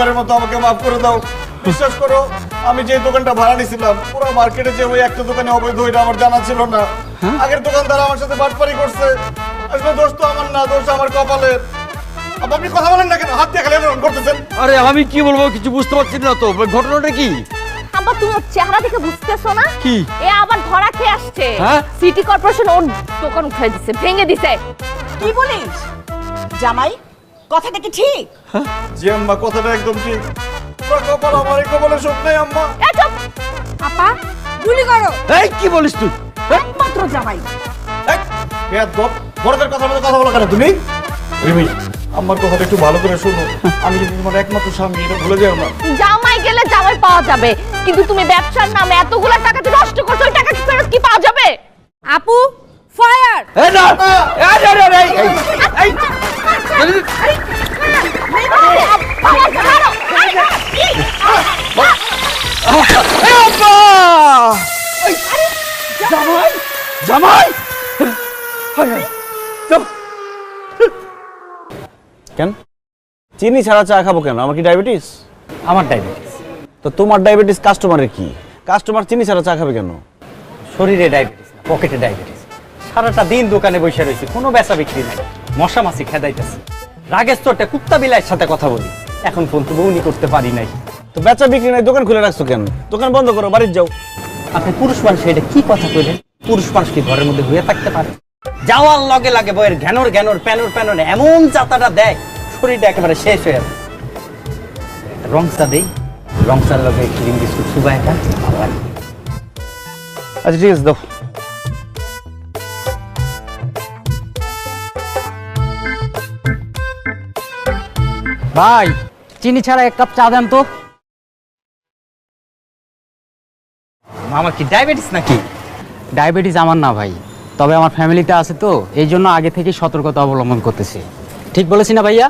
এবারের মতো আমাকে মাফ করে দাও। বিশ্বাস করো, আমি যে দোকানটা ভাড়া নিয়েছিলাম পুরো মার্কেটে যে ওই একটা দোকানে অবৈধ এটা আমার জানা ছিল না। আগের দোকানদার আমার সাথে বাটপারি করছে। আসলে দোষ তো আমার না, দোষ আমার কপালের। আপনি কথা বলেন না কেন? হাত দিয়ে খালি এমন করতেছেন। আরে আমি কি বলবো কিছু বুঝতে পারছি না তো, ঘটনাটা কি? আব্বা তুমি ওর চেহারা দেখে বুঝতেছো না? কি? এ আবার ধরা খেয়ে আসছে। হ্যাঁ? সিটি কর্পোরেশন ওর দোকান উঠাই দিছে, ভেঙে দিছে। কি বলিস জামাই? কথাটা কি ঠিক? জি আম্মা, কথাটা একদম ঠিক। পুরো কপাল আমার, এই কপালে শোক নাই আম্মা। এ চুপ! আপা গুলি করো। এই কি বলিস তুই? একমাত্র জামাই। বড়দের কথা মতো কথা বলো কেন তুমি? রিমি, আমার কথাটা একটু ভালো করে শোনো। আমি কিন্তু তোমার একমাত্র স্বামী, এটা ভুলে যাও না। জামাই গেলে জামাই পাওয়া যাবে, কিন্তু তুমি ব্যবসার নামে এতগুলা টাকা যে নষ্ট করছো, ওই টাকা কি ফেরত কি পাওয়া যাবে? আপু ফায়ার। এই না এই বাবা, ছাড়ো! জামাই জামাই কেন চিনি ছাড়া চা খাবো কেন? আমার কি ডায়াবেটিস? আমার ডায়াবেটিস। তো তোমার ডায়াবেটিস কাস্টমারের কি? কাস্টমার চিনি ছাড়া চা খাবে কেন? শরীরে ডায়াবেটিস না, পকেটে ডায়াবেটিস। সারাটা দিন দোকানে বসে রয়েছি, কোনো বেচা বিক্রি নাই। মশা মাছি খেদাইতেছে। রাগের চোটে কুত্তা বিলাইয়ের সাথে কথা বলি, এখন পর্যন্ত বউনি করতে পারি নাই। তো বেচা বিক্রি নাই, দোকান খুলে রাখছো কেন? দোকান বন্ধ করো, বাড়ির যাও। আপনি পুরুষ মানুষ, এটা কি কথা কইলেন? পুরুষ মানুষ কি ঘরের মধ্যে হয়ে থাকতে পারে? যাওয়ার লগে লাগে বইয়ের ঘ্যানোর ঘ্যানোর প্যানোর প্যানোর এমন যাতাটা দেয়, শরীরটা একেবারে শেষ হয়ে যাবে। রংসা দেই, রংসার লগে ক্রিম বিস্কুট সুবা এটা ভালো লাগে। আচ্ছা ঠিক আছে, দাও। ভাই চিনি ছাড়া এক কাপ চা দেন তো। আমার কি ডায়াবেটিস নাকি? ডায়াবেটিস আমার না ভাই, তবে আমার ফ্যামিলিতে আছে তো, এই জন্য আগে থেকেই সতর্কতা অবলম্বন করতেছি। ঠিক বলেছি না ভাইয়া?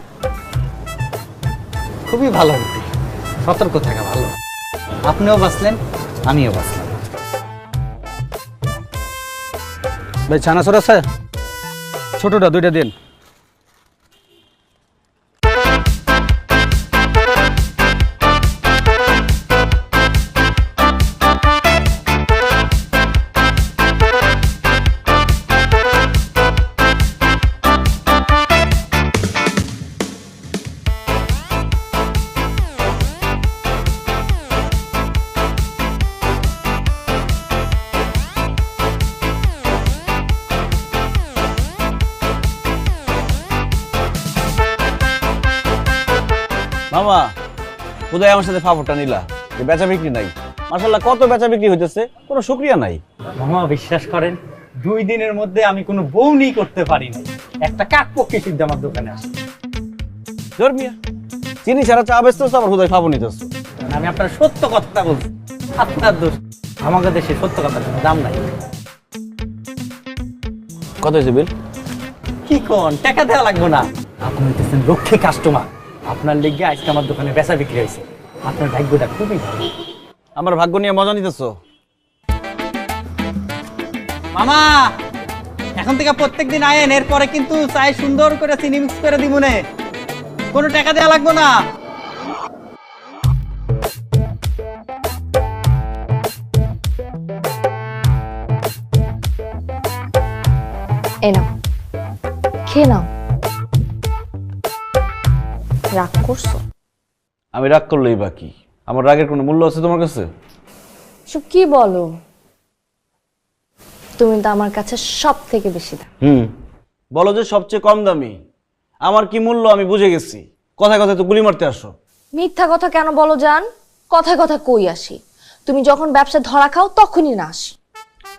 খুবই ভালো হইতে, সতর্ক থাকা ভালো। আপনিও বাঁচলেন, আমিও বাঁচলাম। ভাই ছানাচুর আছে? ছোটটা দুইটা দিন। মামা কোথায় আমার সাথে ফাফরটা নিলা? বেচা বিক্রি নাই, মাশাআল্লাহ কত বেচা বিক্রি হইতেছে, কোনো শুকরিয়া নাই। মামা বিশ্বাস করেন, 2 দিনের মধ্যে আমি কোনো বউনি করতে পারি না। একটা কাক পক্ষী সিদ্ধ আমার দোকানে আসে। জোর মিয়া, চিনি ছাড়া চা বেচতেছো, আবার কোথায় ফাফর নিতেছো? আমি আপনার সত্য কথাটা বলছি, আপনার দোষ। আমাদের দেশে সত্য কথার কোনো দাম নাই। কত হয়েছে বিল? কি কোন, টাকা দেওয়া লাগবে না। আপনি হইতেছেন লক্ষ্মী কাস্টমার, আপনার লেগে আজকে আমার দোকানে বেচা বিক্রি হয়েছে। আপনার ভাগ্যটা খুবই ভালো। আমার ভাগ্য নিয়ে মজা নিতেছো? মামা এখন থেকে প্রত্যেকদিন আয়েন, এরপরে কিন্তু চাই সুন্দর করে চিনি মিক্স করে দিব নে, কোনো টাকা দেওয়া লাগবে না। এই নাও, খেয়ে নাও। রাগ করছো? আমি রাগ করলেই বাকি, আমার রাগের কোনো মূল্য আছে তোমার কাছে? সব কি বলো? তুমি তো আমার কাছে সব থেকে বেশি দাম। বলো যে সবচেয়ে কম দামি। আমার কি মূল্য আমি বুঝে গেছি, কথায় কথায় তো গুলি মারতে আসো। মিথ্যা কথা কেন বলো জান? কথায় কথা কই আসি? তুমি যখন ব্যবসা ধরা খাও তখনই না আসি।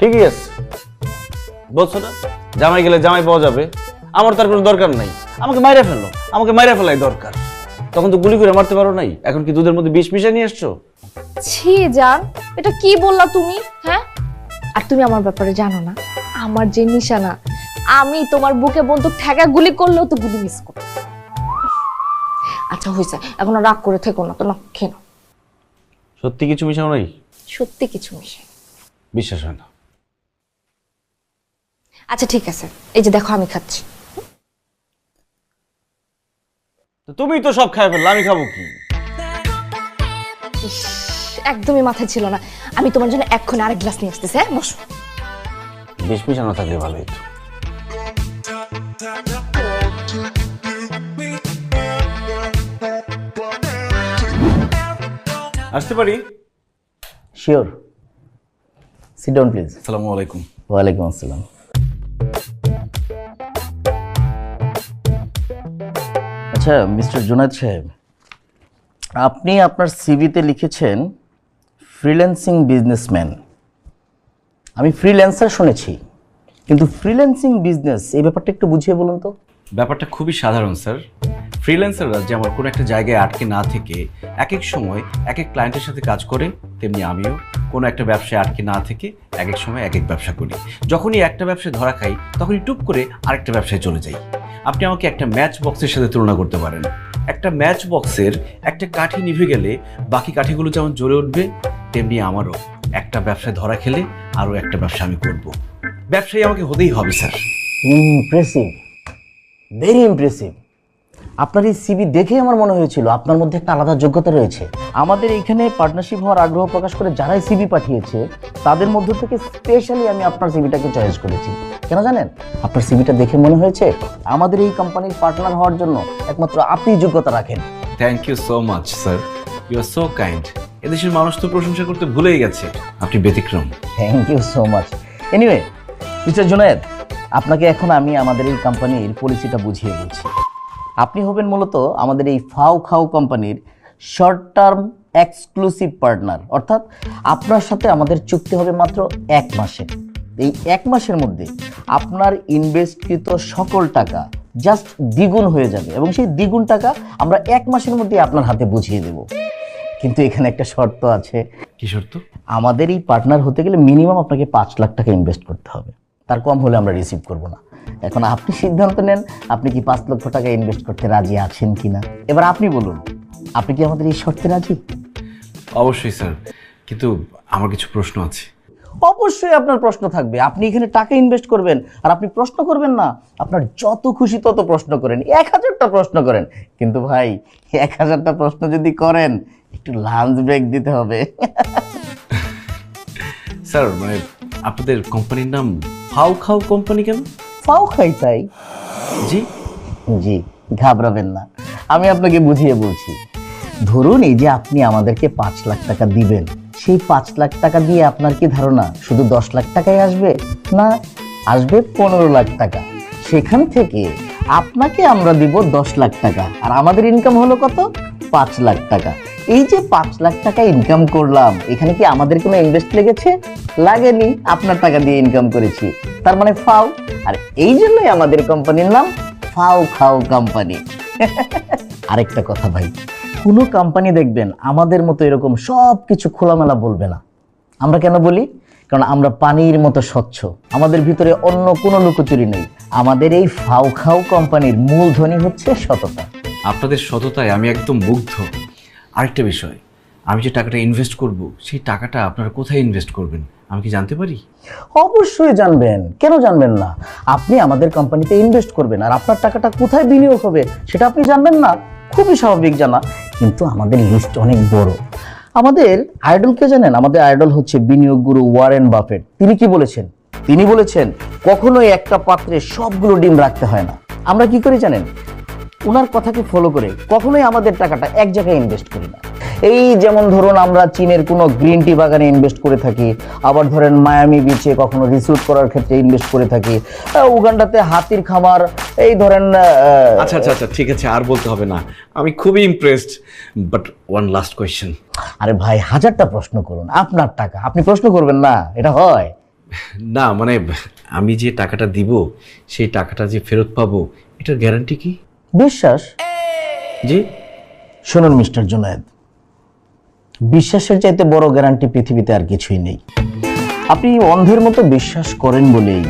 ঠিকই আছে, বলছো না জামাই গেলে জামাই পাওয়া যাবে, আমার তার কোনো দরকার নাই। আমাকে মাইরা ফেলো, আমাকে মাইরা ফেলাই দরকার। তখন তো গুলি করে মারতে পারো নাই, এখন কি দুধের মধ্যে বিষ মিশিয়ে নিয়ে এসছো? ছি জান, এটা কি বললা তুমি? হ্যাঁ, আর তুমি আমার ব্যাপারে জানো না, আমার যে নিশানা, আমি তোমার বুকে বন্দুক ঠেকা গুলি করলেও তো গুলি মিস করো। আচ্ছা হয়েছে, এখন আর রাগ করে থেকো না তো, না খেয়ে নাও। সত্যি কিছু মিশাও নাই? সত্যি কিছু মিশে। বিশ্বাস হয় না। আচ্ছা ঠিক আছে, এই যে দেখো আমি খাচ্ছি। তো তুমি তো সব খাই ফেললে, আমি খাবো কি? ইস, একদমই মাথায় ছিল না। আমি তোমার জন্য এক্ষুনি আরেক গ্লাস নিয়ে আসতেছি। হ্যাঁ, বসো। বিষ মিশানো থাকলে ভালো হতো। আসতে পারি? Sure, sit down please. আসসালামু আলাইকুম। ওয়ালাইকুম আসসালাম। আচ্ছা মিস্টার জুনায়েদ সাহেব, আপনি আপনার সিভিতে লিখেছেন ফ্রিল্যান্সিং বিজনেসম্যান। আমি ফ্রিল্যান্সার শুনেছি, কিন্তু ফ্রিল্যান্সিং বিজনেস এই ব্যাপারটা একটু বুঝিয়ে বলুন তো। ব্যাপারটা খুবই সাধারণ স্যার। ফ্রিল্যান্সাররা যেমন কোনো একটা জায়গায় আটকে না থেকে এক এক সময় এক এক ক্লায়েন্টের সাথে কাজ করে, তেমনি আমিও কোনো একটা ব্যবসায় আটকে না থেকে এক এক সময় এক এক ব্যবসা করি। যখনই একটা ব্যবসায় ধরা খাই তখনই টুপ করে আরেকটা ব্যবসায় চলে যাই। আপনি আমাকে একটা ম্যাচ বক্সের সাথে তুলনা করতে পারেন। একটা ম্যাচ বক্সের একটা কাঠি নিভে গেলে বাকি কাঠিগুলো যেমন জ্বলে উঠবে, তেমনি আমারও একটা ব্যবসায় ধরা খেলে আরও একটা ব্যবসা আমি করব। ব্যবসায়ী আমাকে হতেই হবে স্যার। Impressive, very impressive. আপনার এই সিভি দেখে আমার মনে হয়েছিল আপনার মধ্যে একটা আলাদা যোগ্যতা রয়েছে। আমাদের এইখানে পার্টনারশিপ হওয়ার আগ্রহ প্রকাশ করে যারাই সিভি পাঠিয়েছে তাদের মধ্য থেকে স্পেশালি আমি আপনার সিভিটাকে চয়েস করেছি। কেন জানেন? আপনার সিভিটা দেখে মনে হয়েছে আমাদের এই কোম্পানির পার্টনার হওয়ার জন্য একমাত্র আপনি যোগ্যতা রাখেন। Thank you so much sir, you are so kind. এদেশের মানুষ তো প্রশংসা করতে ভুলেই গেছে, আপনি ব্যতিক্রম। Thank you so much. Anyway mister Junaid, আপনাকে এখন আমি আমাদের এই কোম্পানির পলিসিটা বুঝিয়ে বলছি। আপনি হবেন মূলত আমাদের এই ফাও খাও কোম্পানির শর্ট টার্ম এক্সক্লুসিভ পার্টনার, অর্থাৎ আপনার সাথে আমাদের চুক্তি হবে মাত্র 1 মাসে। এই 1 মাসের মধ্যে আপনার ইনভেস্টকৃত সকল টাকা জাস্ট দ্বিগুণ হয়ে যাবে, এবং সেই দ্বিগুণ টাকা আমরা 1 মাসের মধ্যে আপনার হাতে বুঝিয়ে দেব। কিন্তু এখানে একটা শর্ত আছে। কি শর্ত? আমাদের এই পার্টনার হতে গেলে মিনিমাম আপনাকে 5 লাখ টাকা ইনভেস্ট করতে হবে, তার কম হলে আমরা রিসিভ করব না। এখন আপনি সিদ্ধান্ত নেন আপনি কি 5 লক্ষ টাকা ইনভেস্ট করতে রাজি আছেন কিনা। এবার আপনি বলুন, আপনি কি আমাদের এই শর্তে রাজি? অবশ্যই স্যার, কিন্তু আমার কিছু প্রশ্ন আছে। অবশ্যই আপনার প্রশ্ন থাকবে। আপনি এখানে টাকা ইনভেস্ট করবেন আর আপনি প্রশ্ন করবেন না? আপনার যত খুশি তত প্রশ্ন করেন, 1000টা প্রশ্ন করেন, কিন্তু ভাই 1000টা প্রশ্ন যদি করেন একটু লাঞ্চ ব্রেক দিতে হবে। স্যার মানে আপনাদের কোম্পানির নাম ফাও খাও কোম্পানি কেন? ফাও খাই তাই। জি জি, ঘাবড়াবেন না, আমি আপনাকে বুঝিয়ে বলছি। ধরুন এই যে আপনি আমাদেরকে 5 লাখ টাকা দিবেন, সেই 5 লাখ টাকা দিয়ে আপনার কি ধারণা শুধু 10 লাখ টাকাই আসবে? না, আসবে 15 লাখ টাকা। সেখান থেকে আপনাকে আমরা দিব 10 লাখ টাকা, আর আমাদের ইনকাম হলো কত? 5 লাখ টাকা। এই যে 5 লাখ টাকা ইনকাম করলাম, এখানে কি আমাদের কোনো ইনভেস্ট লেগেছে? লাগেনি, আপনার টাকা দিয়ে ইনকাম করেছি, তার মানে ফাও। আর এই জন্যই আমাদের কোম্পানির নাম ফাও খাও কোম্পানি। আরেকটা কথা ভাই, কোনো কোম্পানি দেখবেন আমাদের মতো এরকম সব কিছু খোলামেলা বলবে না। আমরা কেন বলি? কারণ আমরা পানির মতো স্বচ্ছ, আমাদের ভিতরে অন্য কোনো লুকোচুরি নেই। আমাদের এই ফাও খাও কোম্পানির মূলধনই হচ্ছে সততা। আপনাদের সততায় আমি একদম মুগ্ধ। আরেকটা বিষয়, আমি যে টাকাটা ইনভেস্ট করব সেই টাকাটা আপনারা কোথায় ইনভেস্ট করবেন আমি কি জানতে পারি? অবশ্যই জানবেন, কেন জানবেন না? আপনি আমাদের কোম্পানিতে ইনভেস্ট করবেন আর আপনার টাকাটা কোথায় বিনিয়োগ হবে সেটা আপনি জানবেন না? খুবই স্বাভাবিক জানা, কিন্তু আমাদের লিস্ট অনেক বড়। আমাদের আইডল কে জানেন? আমাদের আইডল হচ্ছে বিনিয়োগ গুরু ওয়ারেন বাফেট। তিনি কি বলেছেন? তিনি বলেছেন কখনোই একটা পাত্রে সবগুলো ডিম রাখতে হয় না। আমরা কি করি জানেন? ওনার কথাকে ফলো করে কখনোই আমাদের টাকাটা এক জায়গায় ইনভেস্ট করি না। এই যেমন ধরুন আমরা চীনের কোনো গ্রিন টি বাগানে ইনভেস্ট করে থাকি, আবার ধরেন মায়ামি বিচে কখনো রিসোর্ট করার ক্ষেত্রে ইনভেস্ট করে থাকি, উগান্ডাতে হাতির খামার, এই ধরেন। আচ্ছা আচ্ছা আচ্ছা ঠিক আছে, আর বলতে হবে না, আমি খুবই impressed. But one last question. আরে ভাই 1000টা প্রশ্ন করুন, আপনার টাকা, আপনি প্রশ্ন করবেন না, এটা হয়? না মানে আমি যে টাকাটা দিব সেই টাকাটা যে ফেরত পাবো এটার গ্যারান্টি কি? বিশ্বাস। জি শুনুন মিস্টার জুনায়েদ, বিশ্বাসের চাইতে বড় গ্যারান্টি পৃথিবীতে আর কিছুই নেই। আপনি অন্ধের মতো বিশ্বাস করেন বলেই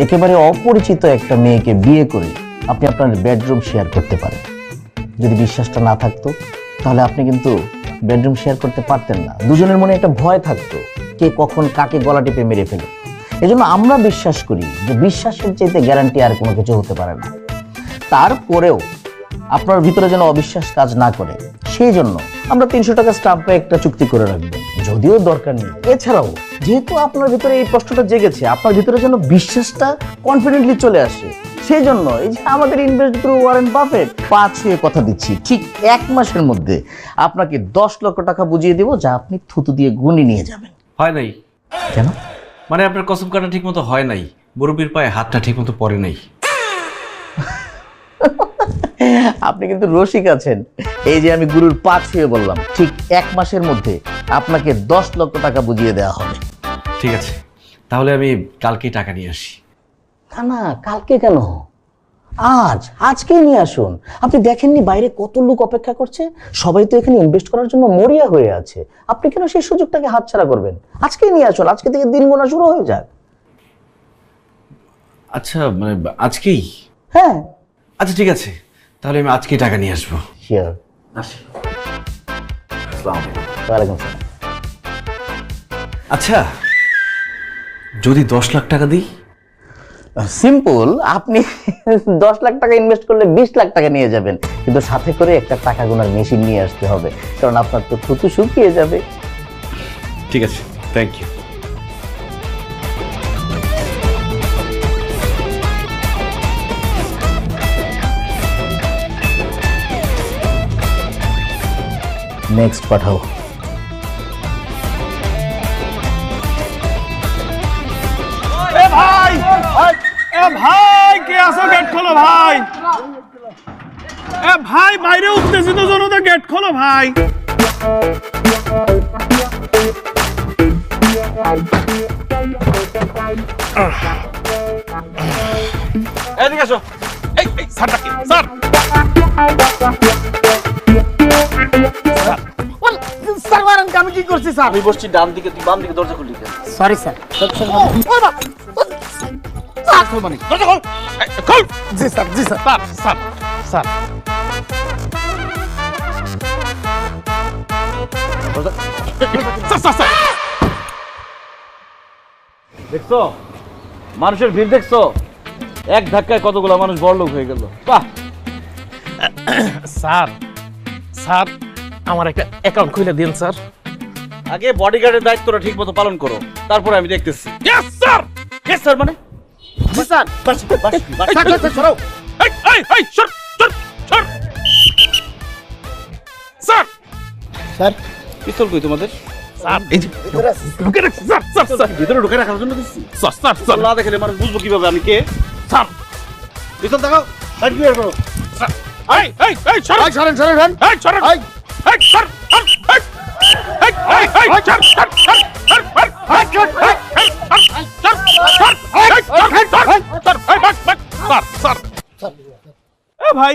একেবারে অপরিচিত একটা মেয়েকে বিয়ে করে আপনি আপনার বেডরুম শেয়ার করতে পারেন। যদি বিশ্বাসটা না থাকতো তাহলে আপনি কিন্তু বেডরুম শেয়ার করতে পারতেন না। দুজনের মনে একটা ভয় থাকতো, কে কখন কাকে গলা টিপে মেরে ফেলে। এজন্য আমরা বিশ্বাস করি যে বিশ্বাসের চাইতে গ্যারান্টি আর কোনো কিছু হতে পারে না। তারপরেও আপনার ভিতরে যেন অবিশ্বাস কাজ না করে সেই জন্য আমরা 300 টাকা স্টাম্পে একটা চুক্তি করে রাখবো, যদিও দরকার নেই। এছাড়াও যেহেতু আপনার ভিতরে এই কষ্টটা জেগেছে, আপনার ভিতরে যেন বিশ্বাসটা কনফিডেন্টলি চলে আসে, সেই জন্য এই যে আমাদের ইনভেস্ট গুরু ওয়ারেন বাফেট 5 হয়ে কথা দিচ্ছি, ঠিক 1 মাসের মধ্যে আপনাকে 10 লক্ষ টাকা বুঝিয়ে দেবো, যা আপনি থুতু দিয়ে গুনি নিয়ে যাবেন। হয় নাই কেন? মানে আপনার কসম কাটা ঠিক মতো হয় নাই, মুরব্বীর পায়ে হাতটা ঠিক মতো পড়ে নাই। আপনি কিন্তু রসিক আছেন। এই যে আমি গুরুর 5 হয়ে বললাম, ঠিক 1 মাসের মধ্যে আপনাকে 10 লক্ষ টাকা বুঝিয়ে দেওয়া হবে। ঠিক আছে, তাহলে আমি কালকেই টাকা নিয়ে আসি। না না, কালকে কেন, আজকেই নিয়ে আসুন। আপনি দেখেননি বাইরে কত লোক অপেক্ষা করছে, সবাই তো এখানে ইনভেস্ট করার জন্য মরিয়া হয়ে আছে। আপনি কেন সেই সুযোগটাকে হাতছাড়া করবেন? আজকেই নিয়ে আসুন, আজকে থেকে দিন গোনা শুরু হয়ে যাক। আচ্ছা মানে আজকেই? হ্যাঁ আচ্ছা ঠিক আছে, তাহলে আমি আজকেই টাকা নিয়ে আসবো। শিওর। আসি। আসসালামু আলাইকুম। ওয়ালাইকুম আসসালাম। আচ্ছা, যদি 10 লাখ টাকা দিই? সিম্পল, আপনি 10 লাখ টাকা ইনভেস্ট করলে 20 লাখ টাকা নিয়ে যাবেন, কিন্তু সাথে করে একটা টাকা গোনার মেশিন নিয়ে আসতে হবে, কারণ আপনার তো থুতু শুকিয়ে যাবে। ঠিক আছে, থ্যাংক ইউ। নেক্সট পাঠাও। ভাই ভাই কে আসো, গেট খোলো ভাই। ভাই বাইরে উঠতেছি তো, জনতা গেট খোলো ভাই। এদিকে আসো। স্যার ডাকে, স্যার। স্যার মারেন, আমি কি করছি স্যার? আমি বসছি ডান দিকে, তুই বাম দিকে, দরজা খুললি কেন? Sorry sir. দরজা খোল, খোল। জি স্যার, জি sir. Sir sir sir sir sir. দেখছো মানুষের ভিড়, দেখছো এক ধাক্কায় কতগুলো মানুষ বড়লোক হয়ে গেল। বাহ। স্যার স্যার আমার একটা অ্যাকাউন্ট খুলে দিন স্যার। আগে বডিগার্ডের দায়িত্বটা ঠিক মতো পালন করো, তারপরে আমি দেখতেছি। Yes sir. ইয়েস স্যার মানে? জি স্যার। সরাও। এই এই এই সর সর সর। স্যার স্যার পিস্তল কই তোমাদের? স্যার এই যে ঢুকে রাখছি স্যার। স্যার স্যার ভিতরে ঢুকে রাখার জন্য দিচ্ছি। Sir sir sir. না দেখলে মানুষ বুঝবো কিভাবে আমি কে? স্যার পিস্তল দেখাও, লাইট ক্লিয়ার করো। স্যার এই এই এই সর। সরেন সরেন সরেন। এই সর। এই এই সর। এই এই এই এই সর সর সর সর। এই সর সর সর সর সর। এ ভাই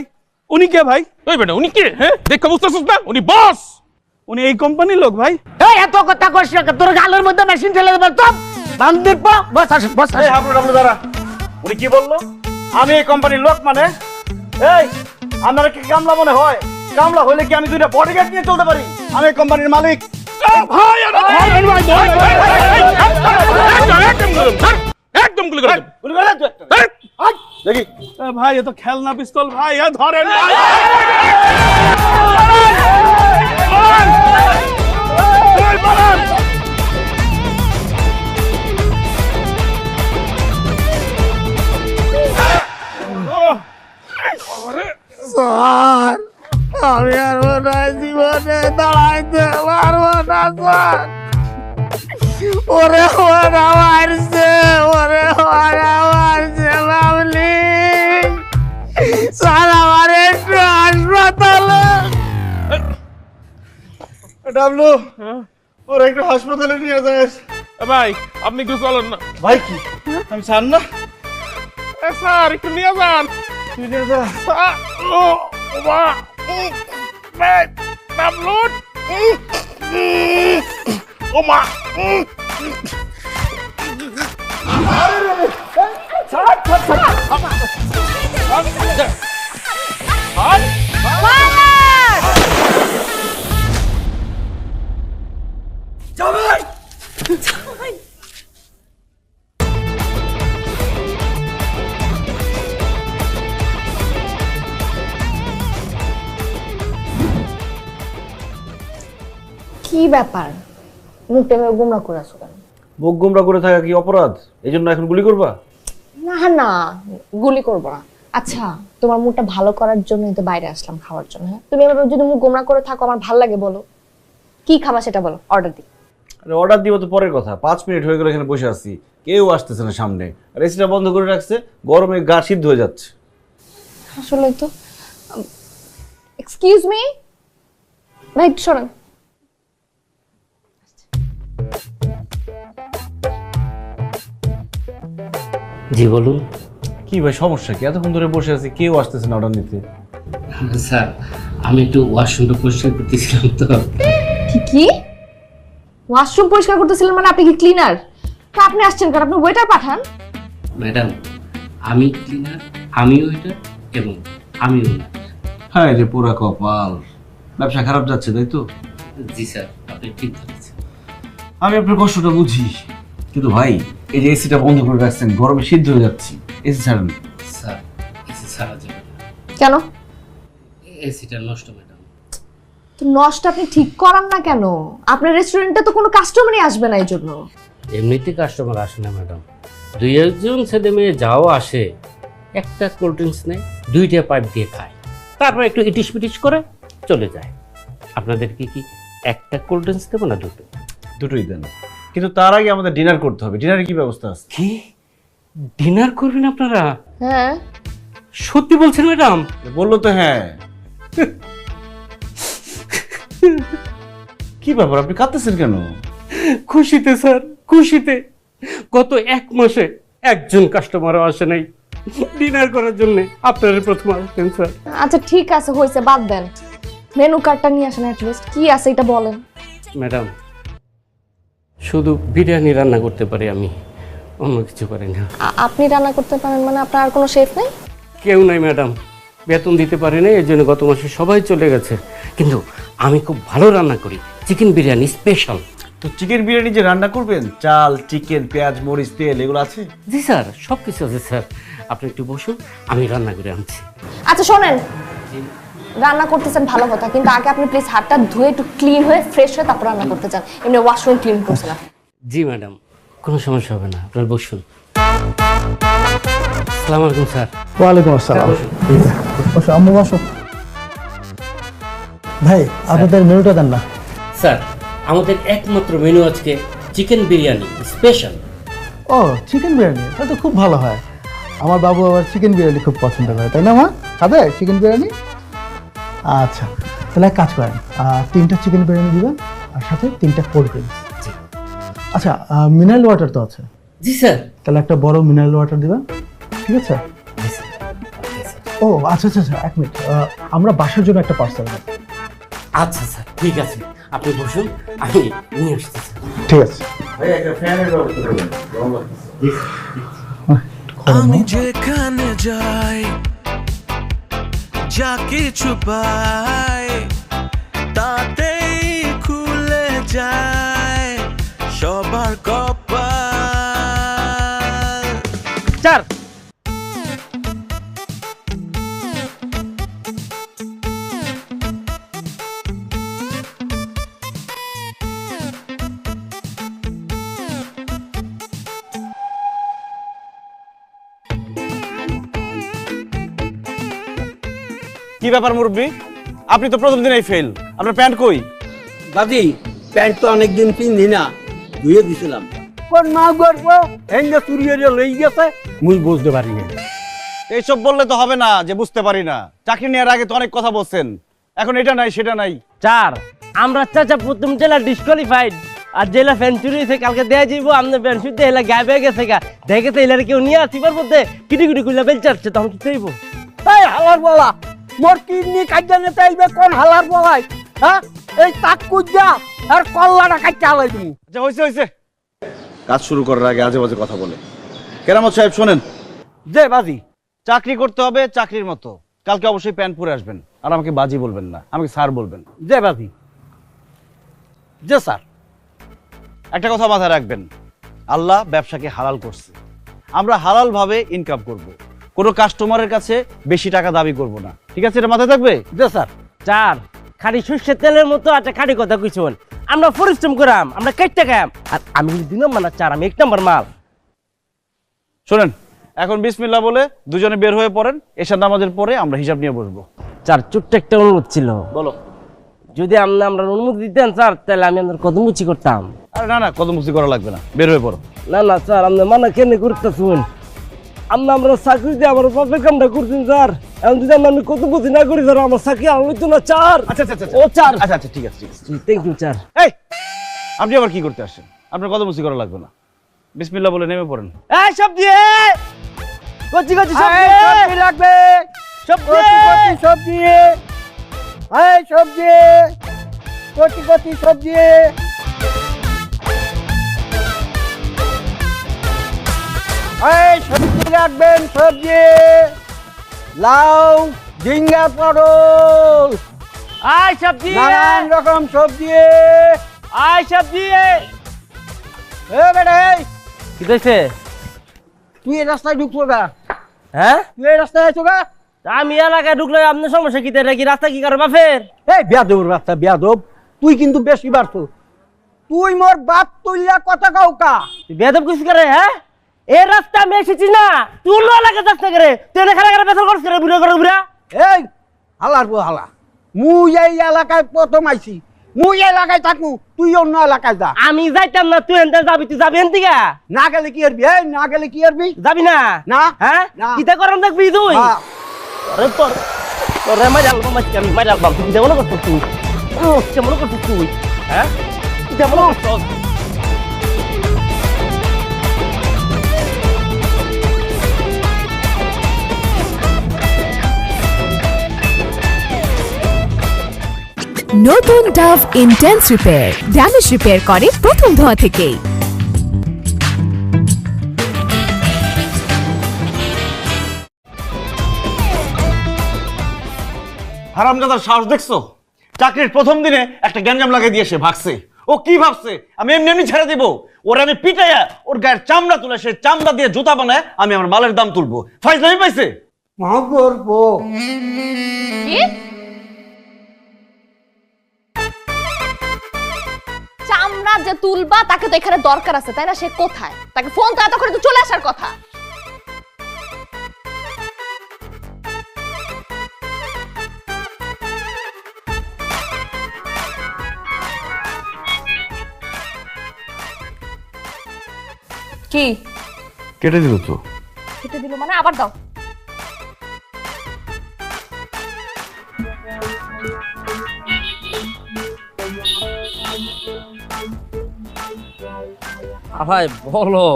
উনি কে ভাই? ওই বেটা উনি কে? হ্যাঁ দেখো বুঝতেছিস না, উনি বস, উনি এই কোম্পানির লোক ভাই। এই এত কথা কইছ না, তোর গালের মধ্যে মেশিন ঠেলে দেব তো। বান্দির পা বস আসুন, বস এই হাবলু ডাবলু দাঁড়া। উনি কি বললো? আমি এই কোম্পানির লোক মানে? এই আপনারা কি কামলা মনে হয়? কামলা হলে কি আমি 2টা বডিগার্ড নিয়ে চলতে পারি? আমি এই কোম্পানির মালিক। ভাই একদম গুলি করে গুলি করে দে তুই একটা। দেখি ভাই, এ তো খেলনা পিস্তল ভাই, ধরেন ভাই। স্যার আমি আর মনে জীবনে দাঁড়াইতে পারবো না স্যার। ওরে ওরা মারছে, ওরে ওরা মারছে লাভলি। স্যার আমার একটু হাসপাতালে। ডাবলু ওর একটু হাসপাতালে নিয়ে যাস। ভাই আপনি একটু চলেন না। ভাই কি আমি ছাড় না? স্যার একটু নিয়ে যান। তুই নিয়ে যা। স্যার ও মা ডাবলুট ও মা। কি ব্যাপার মুখটা এভাবে গোমরা করে আছো কেন? মুখ গুমরা করে থাকা কি অপরাধ? এই জন্য এখন গুলি করবা? না না, গুলি করবো না। আচ্ছা, তোমার মুখটা ভালো করার জন্যই তো বাইরে আসলাম খাওয়ার জন্য। হ্যাঁ, তুমি এভাবে যদি মুখ গোমরা করে থাকো আমার ভালো লাগে? বলো কি খাবা সেটা বলো, অর্ডার দিই। আরে অর্ডার দিব তো পরের কথা, 5 মিনিট হয়ে গেল এখানে বসে আছি, কেউ আসতেছে না সামনে, আর এসিটা বন্ধ করে রাখছে, গরমে গা সিদ্ধ হয়ে যাচ্ছে। আসলে তো এক্সকিউজ মি ভাই, একটু শোনেন। জি বলুন। কি ভাই সমস্যা কি? এতক্ষণ ধরে বসে আছি, কেউ আসতেছে না অর্ডার নিতে। স্যার আমি একটু ওয়াশরুমটা পরিষ্কার করতেছিলাম তো। কি ওয়াশরুম পরিষ্কার করতেছিলেন? মানে আপনি কি ক্লিনার? আপনি আসছেন কারণ আপনি ওয়েটার পাঠান। ম্যাডাম আমি ক্লিনার, আমি ওয়েটার এবং আমি ওনার। হ্যাঁ রে পুরা কপাল, ব্যবসা খারাপ যাচ্ছে তাই তো? জি স্যার আপনি ঠিক ধরেছেন। আমি আপনার কষ্টটা বুঝি, কিন্তু ভাই এই যে এসিটা বন্ধ করে রাখছেন, গরমে সিদ্ধ হয়ে যাচ্ছি, এসি ছাড়েন। স্যার এসি ছাড়া যাবে না, কেন? এসিটা নষ্ট ম্যাডাম। তো নষ্ট আপনি ঠিক করান না কেন? আপনার রেস্টুরেন্টে তো কোনো কাস্টমারই আসবে না এই জন্য। এমনিতে কাস্টমার আসে না ম্যাডাম, 2-1 ছেলে মেয়ে যাও আসে, একটা কোল্ড ড্রিঙ্কস নেয়, 2টা পাইপ দিয়ে খায়, তারপর একটু ইটিস পিটিস করে চলে যায়। আপনাদেরকে কি একটা কোল্ড ড্রিঙ্কস দেবো না দুটো? দুটোই দেন, কিন্তু তার আগে আমাদের ডিনার করতে হবে। ডিনারে কি ব্যবস্থা আছে? কি ডিনার করবেন আপনারা? হ্যাঁ, সত্যি বলছেন ম্যাডাম? বললো তো হ্যাঁ। কি ব্যাপার, আপনি কাঁদতেছেন কেন? খুশিতে স্যার, খুশিতে। গত 1 মাসে একজন কাস্টমারও আসে নাই ডিনার করার জন্য, আপনারা প্রথম আসছেন স্যার। আচ্ছা ঠিক আছে, হয়েছে, বাদ দেন। মেনু কার্ডটা নিয়ে আসেন অ্যাটলিস্ট, কি আছে এটা বলেন। ম্যাডাম শুধু বিরিয়ানি রান্না করতে পারি আমি, অন্য কিছু পারি না। আপনি রান্না করতে পারেন মানে আপনার আর কোনো শেফ নেই? কেউ নাই ম্যাডাম, বেতন দিতে পারে না, এই জন্য গত মাসে সবাই চলে গেছে। কিন্তু আমি খুব ভালো রান্না করি, চিকেন বিরিয়ানি স্পেশাল। তো চিকেন বিরিয়ানি যে রান্না করবেন, চাল, চিকেন, পেঁয়াজ, মরিচ, তেল এগুলো আছে? জি স্যার সব কিছু আছে স্যার, আপনি একটু বসুন, আমি রান্না করে আনছি। আচ্ছা শোনেন, রান্না করতেছেন ভালো কথা, কিন্তু আগে আপনি প্লিজ হাতটা ধুয়ে একটু ক্লিন হয়ে ফ্রেশ হয়ে তারপর রান্না করতে চান। এমনি ওয়াশরুম ক্লিন করছেন আপনি। জি ম্যাডাম কোনো সমস্যা হবে না, আপনার বসুন। আসসালামু আলাইকুম স্যার। ওয়ালাইকুম আসসালাম। বসো আম্মু বসো। ভাই আপনাদের মেনুটা দেন না। স্যার আমাদের একমাত্র মেনু আজকে চিকেন বিরিয়ানি স্পেশাল। ও চিকেন বিরিয়ানি, এটা তো খুব ভালো হয়। আমার বাবু আবার চিকেন বিরিয়ানি খুব পছন্দ করে, তাই না মা? খাবে চিকেন বিরিয়ানি? আচ্ছা তাহলে এক কাজ করেন, 3টা চিকেন বিরিয়ানি দিবেন আর সাথে 3টা কোল্ড ড্রিঙ্কস। আচ্ছা মিনারেল ওয়াটার তো আছে? জি স্যার। তাহলে একটা বড় মিনারেল ওয়াটার দিবেন, ঠিক আছে? ও আচ্ছা আচ্ছা আচ্ছা, 1 মিনিট, আমরা বাসার জন্য একটা পার্সেল নেব। আচ্ছা স্যার ঠিক আছে, আপনি বসুন, আমি নিয়ে আসতেছি। ঠিক আছে। আমি যেখানে যাই, যা কিছু পাই, তাতেই খুলে যায় সবার কপাল। স্যার কি ব্যাপার মুরব্বি, আপনি তো প্রথম দিনেই ফেল, আপনার প্যান্ট কই? দাদি প্যান্ট তো অনেকদিন পিন্ধি না, ধুয়ে দিছিলাম। কোন মা করবো হেঙ্গে চুরিয়ে লই গেছে, মুই বুঝতে পারি না। এইসব বললে তো হবে না যে বুঝতে পারি না। চাকরি নেওয়ার আগে তো অনেক কথা বলছেন, এখন এটা নাই সেটা নাই। স্যার আমরা চাচা প্রথম জেলা ডিসকোয়ালিফাইড, আর জেলা ফ্যান চুরি হয়েছে, কালকে দেয়া যাইব আমাদের ফ্যান শুদ্ধ এলা গায়েব হয়ে গেছে গা, দেখে তো এলার কেউ নিয়ে আসিবার মধ্যে কিটি কিটি কুইলা বেল চাচ্ছে, তখন কি চাইব? তাই হালার বলা মোর কিডনি কাজা নেতে আইবে কোন হালার বলাই? হ্যাঁ এই তাক কুজা আর কল্লাটা কাটতে আলাই তুমি। আচ্ছা হয়েছে হয়েছে, কাজ শুরু করার আগে আজে বাজে কথা বলে। কেরামত সাহেব শোনেন, যে বাজি চাকরি করতে হবে চাকরির মতো, কালকে অবশ্যই প্যান্ট পরে আসবেন, আর আমাকে বাজি বলবেন না, আমাকে স্যার বলবেন। যে বাজি যে স্যার। একটা কথা মাথায় রাখবেন, আল্লাহ ব্যবসাকে হালাল করছে, আমরা হালাল ভাবে ইনকাম করব, কোনো কাস্টমারের কাছে বেশি টাকা দাবি করব না, ঠিক আছে? এটা মাথায় থাকবে। যে স্যার। স্যার খালি সর্ষের তেলের মতো একটা খাঁটি কথা কইছেন, আমরা পরিশ্রম করাম, আমরা কেটে খাম। আর আমি কিন্তু 2 নম্বর না 4, আমি 1 নম্বর মাল। শোনেন, এখন বিসমিল্লাহ বলে দুজনে বের হয়ে পড়েন, এশার নামাজের পরে আমরা হিসাব নিয়ে বসবো। স্যার ছোট্ট একটা অনুরোধ ছিল, বলো। যদি আমরা অনুমতি দিতেন স্যার, তাহলে আমি আপনার কদম মুচি করতাম। আরে না না, কদম মুক্তি করা লাগবে না, বের হয়ে পড়ো। না না স্যার, আপনি মানা কেন করতেছেন? আমরা চাকরি দিয়ে আমার বাপের কামটা করছেন স্যার। এখন যদি আমি কত বুঝি না করি স্যার, আমার চাকরি আমি তো না চার। আচ্ছা আচ্ছা ও চার। আচ্ছা আচ্ছা, ঠিক আছে ঠিক আছে। Thank you sir. এই, আপনি আবার কি করতে আসছেন? আপনার কদম মুক্তি করা লাগবে না, বিসমিল্লাহ বলে নেমে পড়েন। এই সবজি কচি কচি সবজি লাগবে, সবজি সবজি, এই সবজি কচি কচি সবজি, এই সবজি রাখবেন, সবজি লাউ, ঝিঙ্গা, পটল, আয় সবজি, নানান রকম সবজি। আয় সবজি। এ বেটা, কি কইছে? তুই এই রাস্তায় ঢুকছো গা? হ্যাঁ, তুই এই রাস্তায় আছো গা? আমি এলাকায় ঢুকলে আপনার সমস্যা কি? তাই কি রাস্তা কি কারো বাপের? এই বেয়াদব রাস্তা, বেয়াদব, তুই কিন্তু বেশি বাড়ছো। তুই মোর বাপ তুইলা কথা কাউকা। বেদব কিছু করে? হ্যাঁ, এই রাস্তা আমি এসেছি না, তুই অন্য এলাকায় যাস না করে, তুই এনে খারাপ খারাপ বেতন করছিস বুড়া করে বুড়া। এই হালার বউ হালা, মুই এই এলাকায় প্রথম আইছি, মুই এলাকায় থাকু, তুই অন্য এলাকায় যা। আমি যাইতাম না, তুই এনতে যাবি, তুই যাবি এনতে গা? না গেলে কি করবি? এই না গেলে কি করবি? যাবি না? না। হ্যাঁ, না। কিতা করম দেখবি তুই? হ্যাঁ। আরে তোরে মাইর আলবাম আজকে আমি মাইর আলবাম, তুই কেমন করছিস তুই? কেমন করছিস তুই? হ্যাঁ, কেমন করছিস? নতুন Dove intense repair, damage repair করে প্রথম ধোয়া থেকেই। হারামজাদার সাহস দেখছো? চাকরির প্রথম দিনে একটা গ্যাঞ্জাম লাগিয়ে দিয়ে সে ভাগছে। ও কি ভাবছে আমি এমনি এমনি ছেড়ে দিব? ওর আমি পিটাইয়া ওর গায়ের চামড়া তুলে সে চামড়া দিয়ে জুতা বানায় আমি আমার মালের দাম তুলবো। ফাইজলামি পাইছে? কি? চামড়া যে তুলবা তাকে তো এখানে দরকার আছে, তাই না? সে কোথায়? তাকে ফোন তো এত করে তো চলে আসার কথা। কি কেটে দিল তো? কেটে দিল মানে? আবার দাও। ভাই বলো,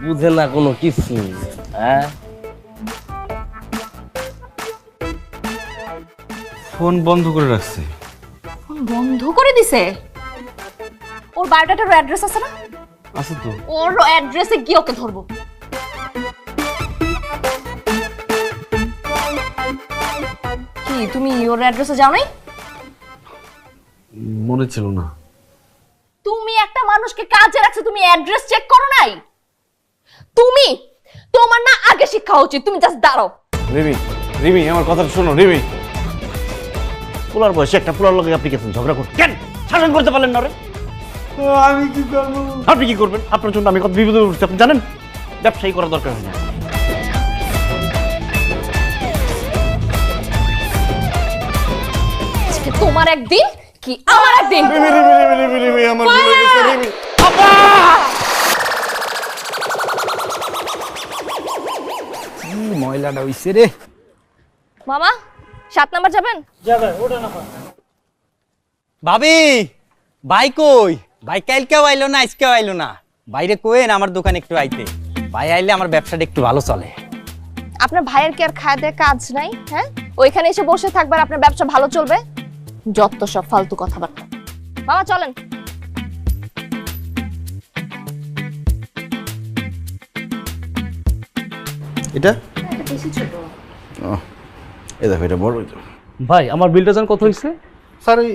বুঝে না কোনো কিছু। হ্যাঁ, ফোন বন্ধ করে রাখছে। ফোন বন্ধ করে দিছে? ওর বায়োডাটার অ্যাড্রেস আছে না? আছে তো। ওর অ্যাড্রেসে গিয়ে ওকে ধরবো। কি তুমি ওর অ্যাড্রেসে যাও নাই? মনে ছিল না। তুমি একটা মানুষকে কাজে রাখছো, তুমি অ্যাড্রেস চেক করো নাই? তুমি, তোমার না আগে শিক্ষা উচিত। তুমি জাস্ট দাঁড়াও। রিমি, রিমি আমার কথা শোনো। রিমি, পোলার বয়সে একটা পোলার লোকে আপনি কেন ঝগড়া করছেন? কেন শাসন করতে পারলেন না? রে আমি কি করবো? আপনি কি করবেন? আপনার জন্য আমি কত বিপদে পড়ছি আপনি জানেন? ব্যবসায়ী করা দরকার হয় না। আজকে তোমার একদিন কি আমার একদিন। রিমি রিমি রিমি রিমি রিমি আমার ভুল হয়ে গেছে রিমি। কি ময়লাটা হইছে রে। মামা 7 নাম্বার যাবেন? ভাবি, ভাই কই? ভাই কালকেও আইলো না, আজকেও আইলো না। বাইরে কোয়েন আমার দোকানে একটু আইতে। ভাই আইলে আমার ব্যবসাটা একটু ভালো চলে। আপনার ভাইয়ের কি আর খায় দেয় কাজ নাই? হ্যাঁ, ওইখানে এসে বসে থাকবার আপনার ব্যবসা ভালো চলবে? যত সব ফালতু কথাবার্তা। মামা চলেন। এটা এটা বেশি ছোট। এ দেখো, এটা বড়। ভাই আমার বিলটা জান কত হইছে? স্যার ওই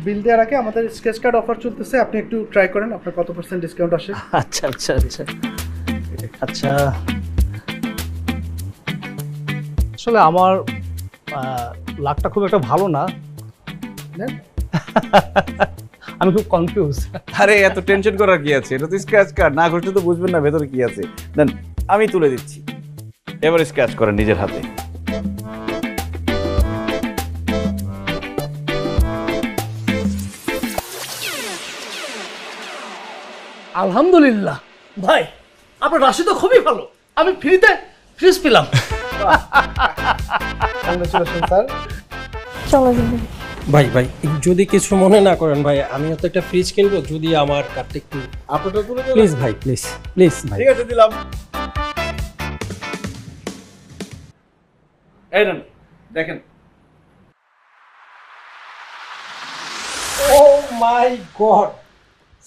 বিল দেওয়ার আগে আমাদের স্কেচ কার্ড অফার চলতেছে, আপনি একটু ট্রাই করেন আপনার কত % ডিসকাউন্ট আসে। আচ্ছা আচ্ছা আচ্ছা আচ্ছা, আসলে আমার লাকটা খুব একটা ভালো না। আমি খুব কনফিউজ। আরে এত টেনশন করার কি আছে, এটা তো স্ক্র্যাচ কার্ড, না ঘষলে তো বুঝবেন না ভেতরে কি আছে। দেন আমি তুলে দিচ্ছি, এবার স্ক্র্যাচ করেন নিজের হাতে। আলহামদুলিল্লাহ ভাই, আপনার রাশি তো খুবই ভালো, আমি ফ্রিতে ফ্রিজ পেলাম। Congratulation sir. চলো যাবে। ভাই ভাই যদি কিছু মনে না করেন ভাই, আমিও তো একটা ফ্রিজ কিনবো, যদি আমার কার্ডটা একটু আপনারটা তুলে দিলাম। প্লিজ ভাই, প্লিজ প্লিজ ভাই। ঠিক আছে, দিলাম। এই নেন দেখেন। ও মাই গড,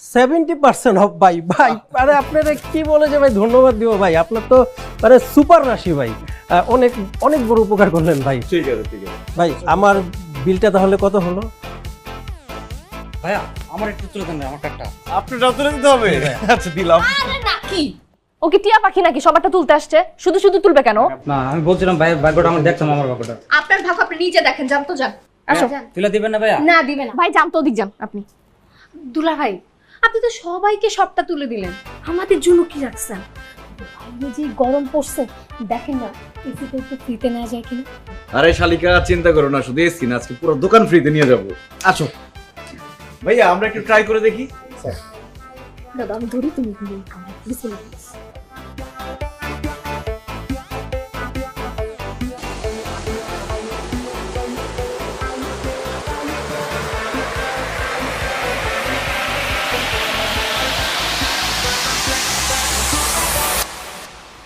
70% অফ ভাই। ভাই আরে আপনারা কি বলে যে ভাই ধন্যবাদ দিব ভাই, আপনার তো মানে সুপার রাশি ভাই, অনেক অনেক বড় উপকার করলেন ভাই। ঠিক আছে ঠিক আছে ভাই আমার বিলটা তাহলে কত হলো? ভাইয়া আমার একটু তুলে দেন আমার কার্ডটা। আপনারটাও তুলে দিতে হবে? আচ্ছা দিলাম। আরে না কি ও কি টিয়া পাখি নাকি সবারটা তুলতে আসছে? শুধু শুধু তুলবে কেন? না আমি বলছিলাম ভাই ভাগ্যটা আমার দেখতাম, আমার ভাগ্যটা। আপনার ভাগ আপনি নিজে দেখেন, যান তো যান। আসো। তুলে দিবেন না ভাইয়া? না দিবে না ভাই, যান তো ওদিক যান আপনি। দুলা ভাই, আপনি তো সবাইকে সবটা তুলে দিলেন, আমাদের জন্য কি রাখছেন? বাইরে যে গরম পড়ছে, দেখেন না এসিতে একটু ফ্রিতে নেওয়া যায় কিনা। আরে শালিকা চিন্তা করো না, শুধু এসি না, আজকে পুরো দোকান ফ্রিতে নিয়ে যাবো। আসো ভাইয়া আমরা একটু ট্রাই করে দেখি। দাদা আমি ধরি, তুমি বিসমিল্লাহ।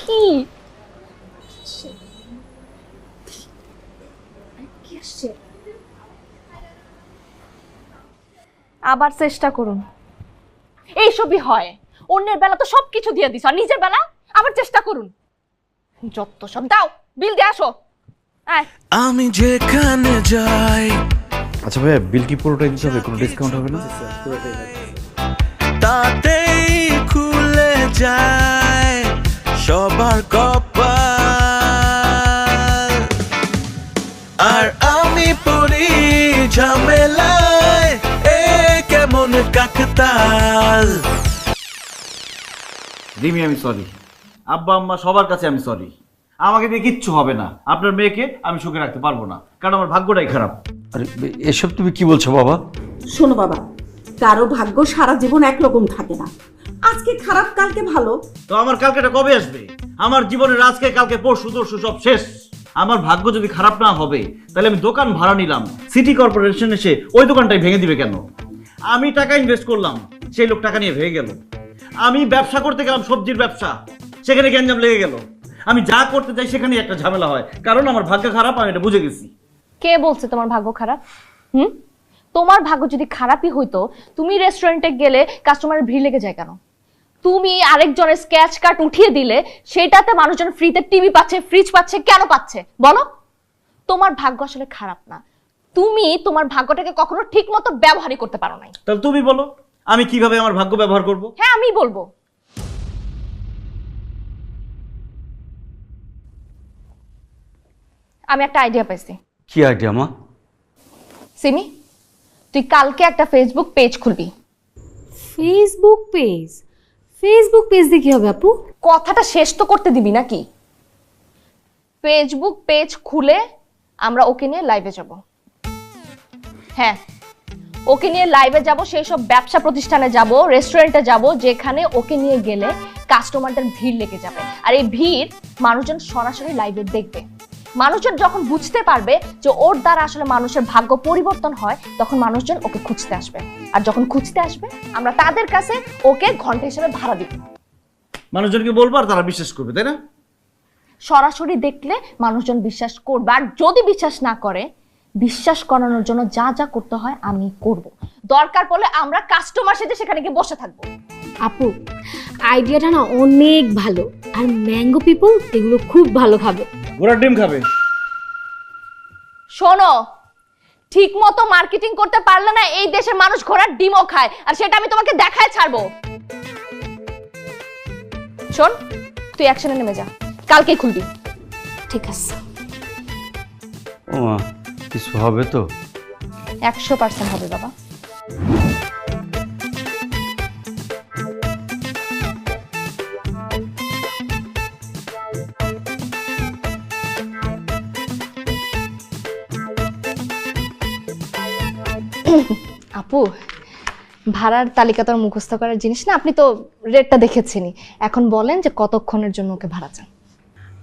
কি কি আসছে? আবার চেষ্টা করুন। এইসবই হয়, অন্যের বেলা তো সবকিছু দিয়ে দিছ, আর নিজের বেলা আবার চেষ্টা করুন। যত সব দাও, বিল দিয়ে আসো। আমি যেখানে যাই। আচ্ছা ভাইয়া বিল কি পুরোটাই দিতে হবে, কোনো ডিসকাউন্ট হবে না? তাতেই খুলে যায় সবার কপাল, আর আমি পড়ি ঝামেলায়, এ কেমন কাকতাল। রিমি আমি সরি, আব্বা আম্মা সবার কাছে আমি সরি। আমাকে দিয়ে কিচ্ছু হবে না, আপনার মেয়েকে আমি সুখে রাখতে পারবো না, কারণ আমার ভাগ্যটাই খারাপ। আরে এসব তুমি কি বলছো বাবা? শোনো বাবা, কারো ভাগ্য সারা জীবন একরকম থাকে না, আজকে খারাপ কালকে ভালো। তো আমার কালকেটা কবে আসবে? আমার জীবনের আজকে কালকে পরশু তরশু সব শেষ। আমার ভাগ্য যদি খারাপ না হবে তাহলে আমি দোকান ভাড়া নিলাম, সিটি কর্পোরেশন এসে ওই দোকানটাই ভেঙে দিবে কেন? আমি টাকা ইনভেস্ট করলাম, সেই লোক টাকা নিয়ে ভেঙে গেল। আমি ব্যবসা করতে গেলাম, সবজির ব্যবসা, সেখানে গ্যাঞ্জাম লেগে গেল। আমি যা করতে চাই সেখানে একটা ঝামেলা হয়, কারণ আমার ভাগ্য খারাপ, আমি এটা বুঝে গেছি। কে বলছে তোমার ভাগ্য খারাপ? তোমার ভাগ্য যদি খারাপই হইতো, তুমি রেস্টুরেন্টে গেলে কাস্টমারের ভিড় লেগে যায় কেন? তুমি আরেকজনের স্ক্র্যাচ কার্ড উঠিয়ে দিলে সেটাতে মানুষজন ফ্রিতে টিভি পাচ্ছে, ফ্রিজ পাচ্ছে, কেন পাচ্ছে বলো? তোমার ভাগ্য আসলে খারাপ না, তুমি তোমার ভাগ্যটাকে কখনো ঠিক মতো ব্যবহারই করতে পারো নাই। তাহলে তুমি বলো আমি কিভাবে আমার ভাগ্য ব্যবহার করব? হ্যাঁ আমি বলবো। আমি একটা আইডিয়া পাইছি। কি আইডিয়া মা? সিমি, তুই কালকে একটা ফেসবুক পেজ খুলবি। Facebook page? ফেসবুক পেজ দিয়ে কি হবে আপু? কথাটা শেষ তো করতে দিবি নাকি? ফেসবুক পেজ খুলে আমরা ওকে নিয়ে লাইভে যাব। হ্যাঁ, ওকে নিয়ে লাইভে যাব, সেই সব ব্যবসা প্রতিষ্ঠানে যাব, রেস্টুরেন্টে যাব, যেখানে ওকে নিয়ে গেলে কাস্টমারদের ভিড় লেগে যাবে। আর এই ভিড় মানুষজন সরাসরি লাইভে দেখবে। মানুষজন যখন বুঝতে পারবে যে ওর দ্বারা আসলে মানুষের ভাগ্য পরিবর্তন হয়, তখন মানুষজন ওকে খুঁজতে আসবে। আর যখন খুঁজতে আসবে, আমরা তাদের কাছে ওকে ঘন্টা হিসেবে ভাড়া দিব। মানুষজনকে বলবো আর তারা বিশ্বাস করবে, তাই না? সরাসরি দেখলে মানুষজন বিশ্বাস করবে, আর যদি বিশ্বাস না করে, বিশ্বাস করানোর জন্য যা যা করতে হয় আমি করব। দরকার পড়লে আমরা কাস্টমার সাথে সেখানে গিয়ে বসে থাকবো। আপু আইডিয়াটা না অনেক ভালো, আর ম্যাঙ্গো পিপল এগুলো খুব ভালো খাবে। ঘোড়ার ডিম খাবে। শোনো, ঠিক মতো মার্কেটিং করতে পারলে না এই দেশের মানুষ ঘোড়ার ডিমও খায়, আর সেটা আমি তোমাকে দেখায় ছাড়বো। শোন, তুই অ্যাকশনে নেমে যা, কালকেই খুলবি। ঠিক আছে। ও মা, কিছু হবে তো? 100% হবে বাবা। আপু, ভাড়ার তালিকা তো আর মুখস্থ করার জিনিস না, আপনি তো রেটটা দেখেছেনই। এখন বলেন যে কতক্ষণের জন্য ওকে ভাড়া চান?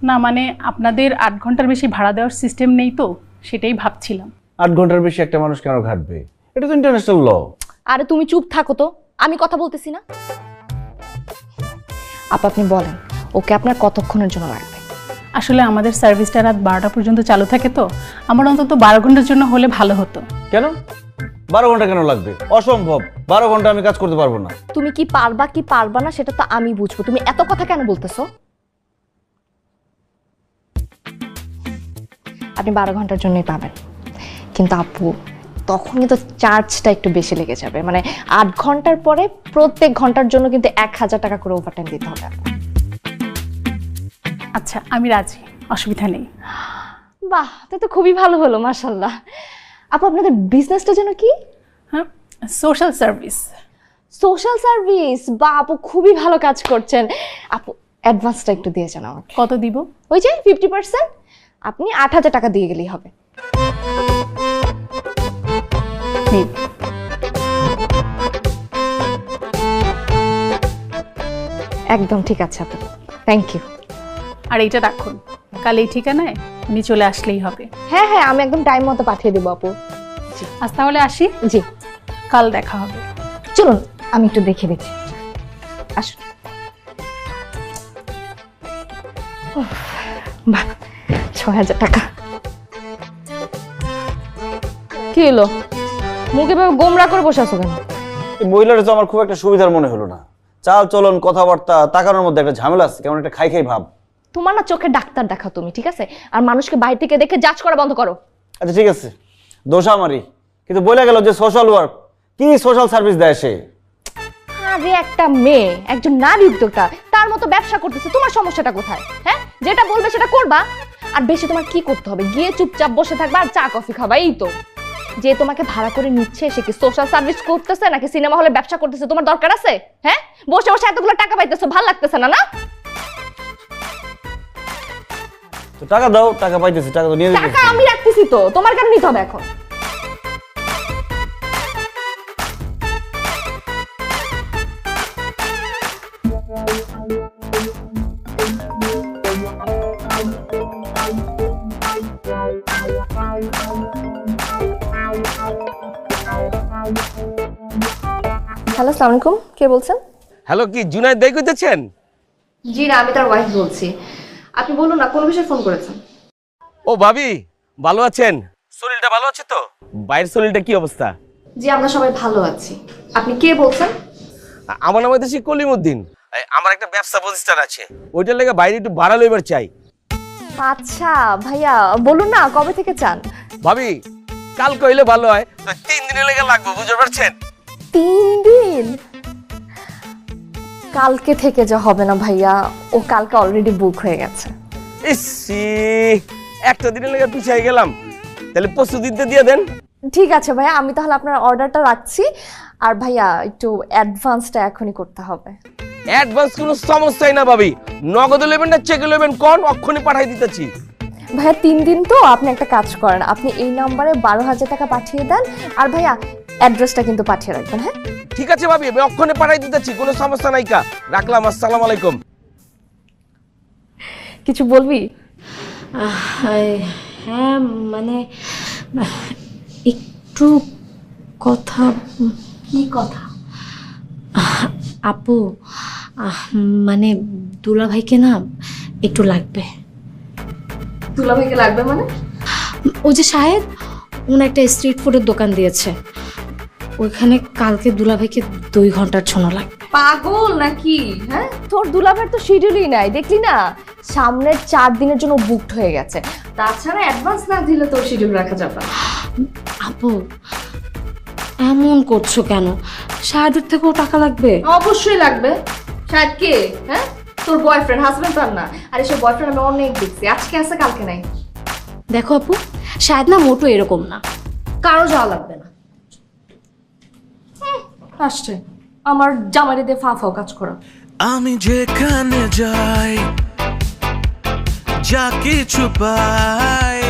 না মানে আপনাদের 8 ঘন্টার বেশি ভাড়া দেওয়ার সিস্টেম নেই তো, সেটাই ভাবছিলাম। 8 ঘন্টার বেশি একটা মানুষ কেন ঘাটবে? এটা তো ইন্টারন্যাশনাল ল। আরে তুমি চুপ থাকো তো, আমি কথা বলতেছি না। আপনি বলেন ওকে আপনার কতক্ষণের জন্য লাগবে? আসলে আমাদের সার্ভিসটা রাত 12টা পর্যন্ত চালু থাকে তো, আমার অন্তত 12 ঘন্টার জন্য হলে ভালো হতো। কেন 12 ঘন্টা কেন লাগবে? অসম্ভব, 12 ঘন্টা আমি কাজ করতে পারবো না। তুমি কি পারবা না সেটা তো আমি বুঝবো, তুমি এত কথা কেন বলতেছো? আপনি 12 ঘন্টার জন্যই পাবেন, কিন্তু আপু তখন কিন্তু চার্জটা একটু বেশি লেগে যাবে। মানে 8 ঘন্টার পরে প্রত্যেক ঘন্টার জন্য কিন্তু 1000 টাকা করে ওভারটাইম দিতে হবে। আচ্ছা আমি রাজি, অসুবিধা নেই। বাহ, তাই তো খুবই ভালো হলো, মাশাআল্লাহ। আপু আপনাদের বিজনেসটা যেন কি? হ্যাঁ, সোশ্যাল সার্ভিস। সোশ্যাল সার্ভিস, বা আপু খুবই ভালো কাজ করছেন। আপু অ্যাডভান্সটা একটু দিয়ে যান আমাকে। কত দিব? ওই যে 50%, আপনি 8000 টাকা দিয়ে গেলেই হবে। একদম ঠিক আছে আপু, থ্যাংক ইউ। আর এইটা রাখুন, কাল এই ঠিকানায় উনি চলে আসলেই হবে। হ্যাঁ হ্যাঁ, আমি একদম টাইম মতো পাঠিয়ে দেবো আপু। আজ তাহলে আসি। জি, কাল দেখা হবে। চলুন আমি একটু দেখে দেখি। আসুন। বাহ, 6000 টাকা। কি হলো, মুখে ভাবে গোমরা করে বসে আছো কেন? এই মহিলাটা তো আমার খুব একটা সুবিধার মনে হলো না। চাল চলন, কথাবার্তা, তাকানোর মধ্যে একটা ঝামেলা আছে, কেমন একটা খাই খাই ভাব। তোমার না চোখে ডাক্তার দেখাও তুমি, ঠিক আছে? আর মানুষকে বাইরে থেকে দেখে জাজ করা বন্ধ করো। আচ্ছা ঠিক আছে, দোষ আমারই, কিন্তু বলে গেল যে সোশ্যাল ওয়ার্ক, কি সোশ্যাল সার্ভিস দেয় সে? আরে একটা মেয়ে, একজন নারী উদ্যোক্তা, তার মতো ব্যবসা করতেছে, তোমার সমস্যাটা কোথায়? হ্যাঁ, যেটা বলবে সেটা করবা। আর বেশি তোমার কি করতে হবে? গিয়ে চুপচাপ বসে থাকবা আর চা কফি খাবা, এই তো। যে তোমাকে ভাড়া করে নিচ্ছে সে কি সোশ্যাল সার্ভিস করতেছে নাকি সিনেমা হলে ব্যবসা করতেছে তোমার দরকার আছে? হ্যাঁ, বসে বসে এতগুলো টাকা পাইতেছো, ভালো লাগতেছে না? না তো টাকা দাও, টাকা পাইতেছি, টাকা তো নিয়ে দিতেছি। টাকা আমি রাখতেছি তো, তোমার কেন নিতে হবে এখন? হ্যালো, আসসালামু আলাইকুম, কে বলছেন? হ্যালো, কি জুনায়েদ ভাই কইতেছেন? জি না, আমি তার ওয়াইফ বলছি। আপনি বলুন না, কোন বিষয়ে ফোন করেছেন? ও ভাবি, ভালো আছেন? শরীরটা ভালো আছে তো? বাইরের শরীরটা কি অবস্থা? জি আমরা সবাই ভালো আছি। আপনি কে বলছেন? আমার নাম হইতেছে কলিমউদ্দিন। আমার একটা ব্যবসা প্রতিষ্ঠান আছে, ওইটার লেগে বাইরে একটু ভাড়া লইবার চাই। আচ্ছা ভাইয়া, বলুন না কবে থেকে চান? ভাবি কাল কইলে ভালো হয়, তো 3 দিনের লেগে লাগবে, বুঝতে পারছেন? 3 দিন? কালকে থেকে যা হবে না ভাইয়া, ও কালকে অলরেডি বুক হয়ে গেছে। ইসি, একটা দিনের লেগে পিছিয়ে গেলাম, তাহলে পরশু দিনতে দিয়ে দেন। ঠিক আছে ভাইয়া, আমি তাহলে আপনার অর্ডারটা রাখছি। আর ভাইয়া একটু অ্যাডভান্সটা এখনই করতে হবে। অ্যাডভান্স কোনো সমস্যাই না ভাবি, নগদ নেবেন না চেকে নেবেন কোন, অক্ষণে পাঠাই দিতেছি। ভাইয়া 3 দিন তো, আপনি একটা কাজ করেন, আপনি এই নম্বরে 12,000 টাকা পাঠিয়ে দেন। আর ভাইয়া অ্যাড্রেসটা কিন্তু পাঠিয়ে রাখবেন। হ্যাঁ ঠিক আছে ভাবি, আমি অক্ষণে পাঠাই দিতেছি, কোনো সমস্যা নাই। কা রাখলাম, আসসালামু আলাইকুম। কিছু বলবি? হ্যাঁ মানে একটু কথা। কি কথা? আপু মানে দুলাভাইকে না একটু লাগবে। দুলাভাইকে লাগবে মানে? ওই যে সাহেব, উনি একটা স্ট্রিট ফুডের দোকান দিয়েছে, ওইখানে কালকে দুলাভাইকে 2 ঘন্টার জন্য লাগবে। পাগল নাকি? হ্যাঁ, তোর দুলাভাইয়ের তো শিডিউলই নাই, দেখলি না? সামনের 4 দিনের জন্য বুকড হয়ে গেছে। তাছাড়া অ্যাডভান্স না দিলে তোর শিডিউল রাখা যাবে না। আপু এমন করছো কেন? শাহেদের থেকেও টাকা লাগবে। অবশ্যই লাগবে। শাহেদ কে? হ্যাঁ, তোর বয়ফ্রেন্ড, হাজবেন্ড তার না? আর এসব বয়ফ্রেন্ড আমি অনেক দেখছি, আজকে আছে কালকে নাই। দেখো আপু, শাহেদ না মোটো এরকম না, কারো যাওয়া লাগবে না। আসছে আমার জামাইরে দিয়ে ফাও কাজ করা। আমি যেখানে যাই, যা কিছু পাই,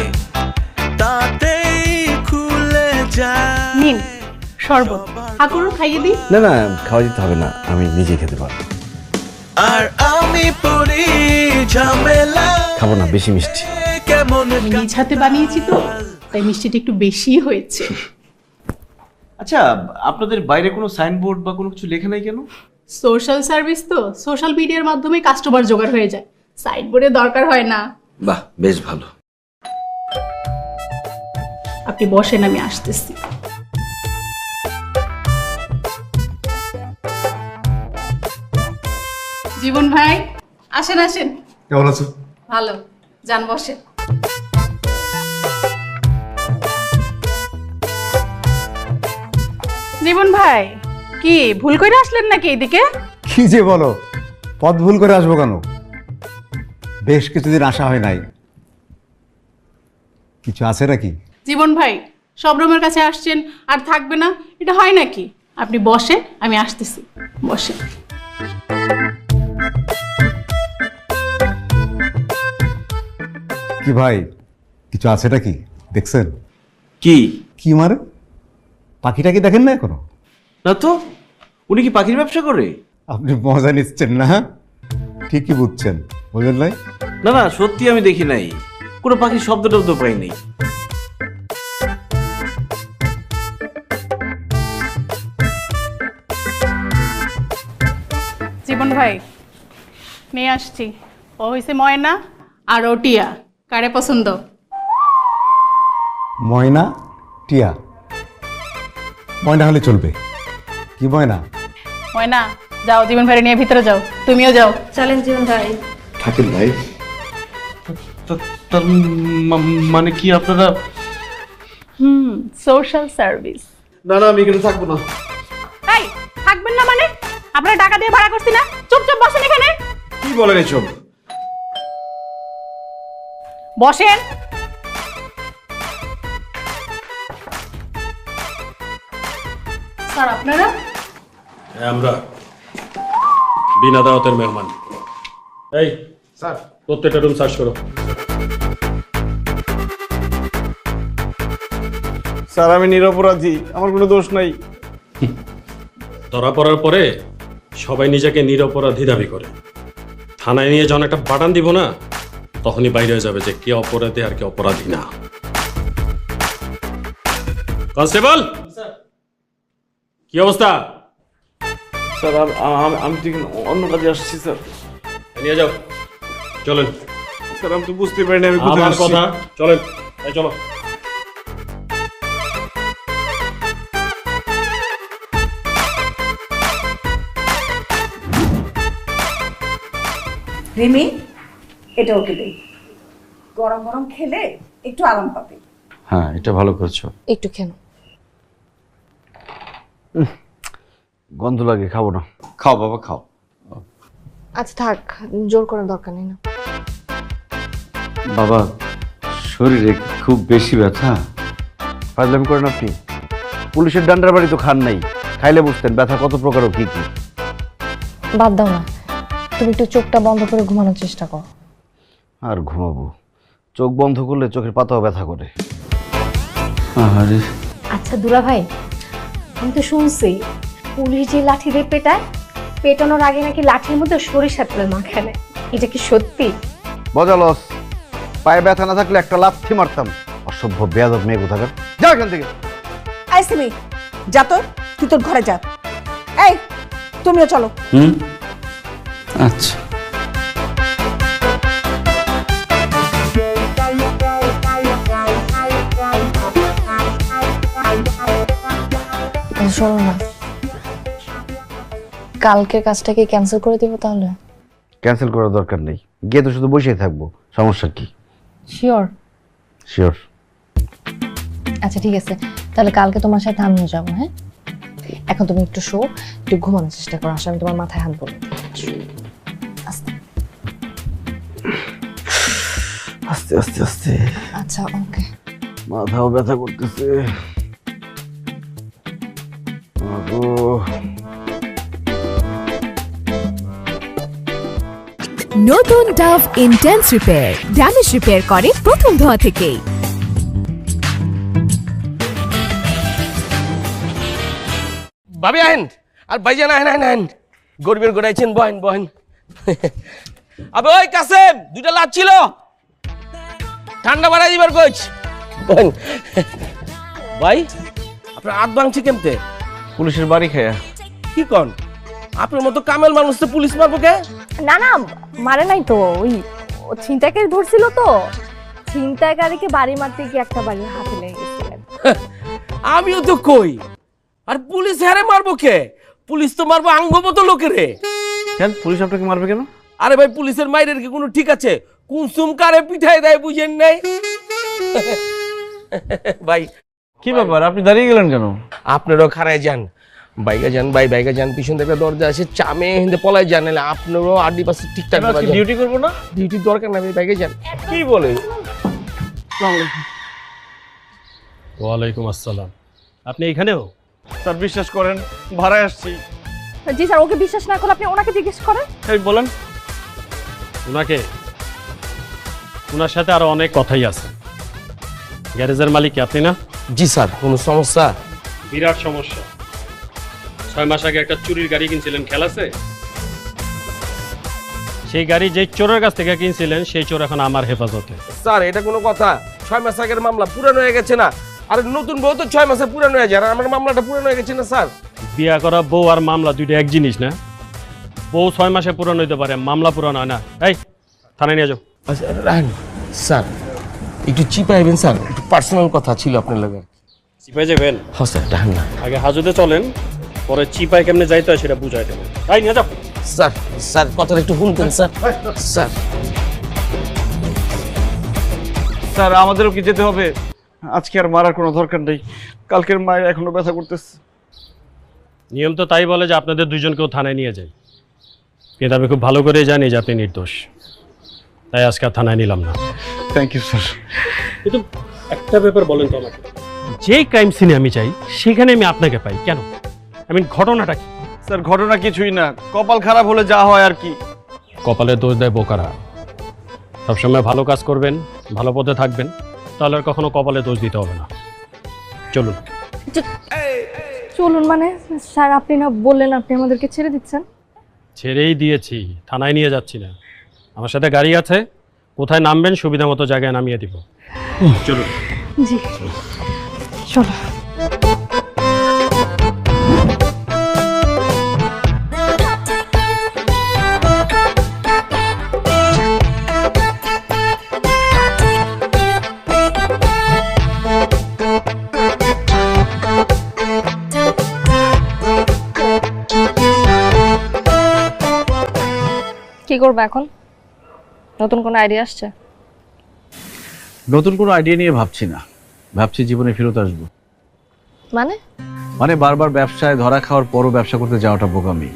তাতেই খুলে যায়। নিন শরবত ঠাকুর খাইয়ে দিই। না না, খাওয়া দিতে হবে না, আমি নিজে খেতে পারবো। আর আমি পড়ি ঝামেলা, খাবো না বেশি মিষ্টি। কেমন আমি নিজ হাতে বানিয়েছি তো, তাই মিষ্টিটা একটু বেশি হয়েছে। আচ্ছা, আপনাদের বাইরে কোনো সাইনবোর্ড বা কোনো কিছু লেখা নাই কেন? সোশ্যাল সার্ভিস তো, সোশ্যাল মিডিয়ার মাধ্যমে কাস্টমার জোগাড় হয়ে যায়, সাইডবোর্ডের দরকার হয় না। বাহ, বেশ ভালো। আপনি বসেন, আমি আসতেছি। জীবন ভাই, আসেন আসেন। কেমন আছো? ভালো, যান বসেন। জীবন ভাই, কি ভুল করে আসলেন নাকি এদিকে? কি যে বলো, পথ ভুল করে আসবো কেন? বেশ কিছুদিন আসা হয় নাই। কিছু আছে নাকি? জীবন ভাই, সব রুমের কাছে আসছেন আর থাকবে না, এটা হয় নাকি? আপনি বসেন, আমি আসতেছি, বসেন। কি ভাই, কিছু আছে নাকি? দেখছেন? কি কি মারে? পাখিটাকে দেখেন না এখনো? না তো, উনি কি পাখির ব্যবসা করে? আপনি মজা নিচ্ছেন না? ঠিকই বুঝছেন, বুঝলেন নাই? না না, সত্যি আমি দেখি নাই, কোনো পাখির শব্দ টব্দ পাই নাই। জীবন ভাই, নিয়ে আসছি। ও হয়েছে ময়না আর ও টিয়া। কারে পছন্দ? ময়না টিয়া? ময়না হলে চলবে। কি ময়না? ময়না, যাও জীবন ভাই নিয়ে ভিতরে যাও, তুমিও যাও। চলেন জীবন ভাই। থাকেন ভাই। তার মানে কি আপনারা? Social service. না না, আমি এখানে থাকবো না। এই, থাকবেন না মানে? আপনারা টাকা দিয়ে ভাড়া করছি না? চুপচাপ বসেন এখানে। কি বলেন এসব? বসেন। স্যার, আপনারা? আমরা বিনা দাওয়াতের মেহমান। এই স্যার, প্রত্যেকটা রুম সার্চ করো। স্যার, আমি নিরপরাধী, আমার কোনো দোষ নাই। ধরা পড়ার পরে সবাই নিজেকে নিরপরাধী দাবি করে। থানায় নিয়ে যখন একটা বাটান দিব না, তখনই বাইরে হয়ে যাবে যে কে অপরাধী আর কে অপরাধী না। কনস্টেবল, কি অবস্থা? স্যার, আমি তো অন্য কাজে আসছি স্যার। নিয়ে যাও, চলেন। স্যার, আমি তো বুঝতে পারিনি আমি কোথায় আমার আসছি। কথা, চলেন। এই চলো। রিমি, এটা ওকে দেই, গরম গরম খেলে একটু আরাম পাবে। হ্যাঁ, এটা ভালো করছো। একটু কেন? গন্ধ লাগে, খাবো না। খাও বাবা, খাও। আচ্ছা থাক, জোর করার দরকার নেই না। বাবা, শরীরে খুব বেশি ব্যথা। ফাজলামি করেন আপনি? পুলিশের ডান্ডার বাড়ি তো খান নাই, খাইলে বুঝতেন ব্যথা কত প্রকার ও কি কি। বাদ দাও না, তুমি একটু চোখটা বন্ধ করে ঘুমানোর চেষ্টা করো। আর ঘুমাবো? চোখ বন্ধ করলে চোখের পাতাও ব্যথা করে। আরে আচ্ছা দুলা ভাই, আমি তো শুনছি পুলিশ যে লাঠি দিয়ে পেটায়, পেটানোর আগে নাকি লাঠির মধ্যে সরিষার তেল মাখায় নেয়। এটা কি সত্যি? বজালস, পায়ে ব্যথা না থাকলে একটা লাথি মারতাম। অসভ্য বেয়াদব মেয়ে কোথাকার, যা এখান থেকে। আইসিমি, যা তো, তুই তোর ঘরে যা। এই, তুমিও চলো। আচ্ছা। শোনো না, কালকে কাজটাকে ক্যান্সেল করে দিব তাহলে? ক্যান্সেল করার দরকার নেই, গিয়ে তো শুধু বসেই থাকবো, সমস্যা কি? শিওর? শিওর। আচ্ছা ঠিক আছে, তাহলে কালকে তোমার সাথে আমিও যাবো। হ্যাঁ, এখন তুমি একটু শো, একটু ঘুমানোর চেষ্টা করো। আসলে আমি তোমার মাথায় হাত বলে আস্তে আস্তে আস্তে। আচ্ছা ওকে। মাথাও ব্যথা করতেছে। নতুন Dove intense repair damage repair করে প্রথম ধোয়া থেকেই। ভাবি আহেন আর ভাইজান আহেন আহেন আহেন গরিবের গোড়াইছেন বহেন বহেন আবে ওই কাসেম দুইটা লাভ ছিল ঠান্ডা বাড়াই দিবার কইছ বহেন ভাই আপনার হাত ভাঙছে কেমতে পুলিশের বাড়ি খেয়া কি কন আপনার মতো কামেল মানুষ তো পুলিশ মারবো কে না না মারে নাই তো ওই ছিনতাইকারী ধরছিল তো ছিনতাইকারীকে বাড়ি মারতে গিয়ে একটা বাড়ির হাতে লেগে গেছিলেন। আমিও তো কই আর পুলিশ হারে মারবো কে পুলিশ তো মারবো আঙ্গমতো লোকেরে কেন পুলিশ আপনাকে মারবে কেন আরে ভাই পুলিশের মাইরের কি কোনো ঠিক আছে কুসুম কারে পিঠাই দেয় বুঝেন নাই ভাই কি ব্যাপার আপনি দাঁড়িয়ে গেলেন কেন আপনারও খারায় যান বাইকে যান ভাই বাইকে যান পিছন থেকে দরজা আছে চামে হিন্দে পলাই যান নাহলে আপনারও আড্ডি পাশে ঠিকঠাক ডিউটি করবো না ডিউটির দরকার না ভাই বাইকে যান কি বলে ওয়ালাইকুম আসসালাম আপনি এখানেও স্যার বিশ্বাস করেন ভাড়ায় আসছি। জি স্যার, ওকে বিশ্বাস না করলে আপনি ওনাকে জিজ্ঞেস করেন। বলেন। ওনাকে ওনার সাথে আরো অনেক কথাই আছে। গ্যারেজের মালিক কি আপনি না? জি স্যার। কোনো সমস্যা? বিরাট সমস্যা। 6 মাস আগে একটা চুরির গাড়ি কিনছিলেন, খেয়াল আছে? সেই গাড়ি যে চোরের কাছ থেকে কিনছিলেন সেই চোর এখন আমার হেফাজতে। স্যার এটা কোনো কথা? 6 মাস আগের মামলা পুরানো হয়ে গেছে না? আর নতুন বউ তো 6 মাসে পুরানো হয়ে যায়, আর আমার মামলাটা পুরানো হয়ে গেছে না স্যার? বিয়া করা বউ আর মামলা দুইটা এক জিনিস না। বউ 6 মাসে পুরানো হইতে পারে, মামলা পুরানো হয় না। এই থানায় নিয়ে যাও। আচ্ছা রান স্যার, একটু চিপাইবেন স্যার, একটু পার্সোনাল কথা ছিল আপনার লগে। চিপাই যাবেন? হ্যাঁ স্যার, রান না। আগে হাজতে চলেন, পরে চিপাই কেমনে যাইতে হয় সেটা বুঝাই দেবেন। এই নিয়ে যাও। স্যার স্যার কথাটা একটু শুনতেন স্যার। স্যার স্যার আমাদেরও কি যেতে হবে? আজকে আর মারার কোনো দরকার নেই, কালকের মায়ের এখনো ব্যথা করতেছে। নিয়ম তো তাই বলে যে আপনাদের দুইজনকেও থানায় নিয়ে যায়, কিন্তু আমি খুব ভালো করে জানি যে আপনি নির্দোষ, তাই আজকে আর থানায় নিলাম না। Thank you sir. কিন্তু একটা ব্যাপার বলেন তো আমাকে, যেই ক্রাইম সিনে আমি চাই সেখানে আমি আপনাকে পাই কেন? আই মিন ঘটনাটা কি? স্যার ঘটনা কিছুই না, কপাল খারাপ হলে যা হয় আর কি। কপালে দোষ দেয় বোকারা। সবসময় ভালো কাজ করবেন, ভালো পথে থাকবেন, তাহলে আর কখনো কপালে দোষ দিতে হবে না। চলুন। চলুন মানে স্যার আপনি না বললেন আপনি আমাদেরকে ছেড়ে দিচ্ছেন? ছেড়েই দিয়েছি, থানায় নিয়ে যাচ্ছি না। আমার সাথে গাড়ি আছে, কোথায় নামবেন সুবিধা মতো জায়গায় নামিয়ে দিব। চলুন। জি চলো। কি করবে এখন? নতুন কোনো আইডিয়া আসছে? নতুন কোনো আইডিয়া নিয়ে ভাবছি না, ভাবছি জীবনে ফেরত আসবো। মানে বারবার ব্যবসায় ধরা খাওয়ার পরও ব্যবসা করতে যাওয়াটা বোকামি,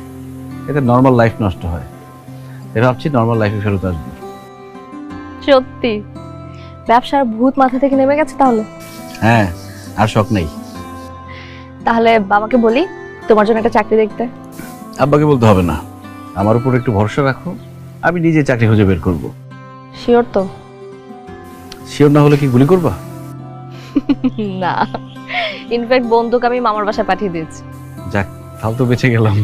এতে নর্মাল লাইফ নষ্ট হয়। তাই ভাবছি নর্মাল লাইফে ফেরত আসবো। সত্যি ব্যবসার ভূত মাথা থেকে নেমে গেছে তাহলে? হ্যাঁ, আর শখ নেই। তাহলে বাবাকে বলি তোমার জন্য একটা চাকরি দেখতে। আব্বাকে বলতে হবে না, আমার উপর একটু ভরসা রাখো, আমি নিজে চাকরি খুঁজে বের করবো। শিওর তো? শিওর না হলে কি গুলি করবা? না, ইনফ্যাক্ট বন্দুক আমি মামার বাসায় পাঠিয়ে দিয়েছি। যাক, তাহলে তো বেঁচে গেলাম।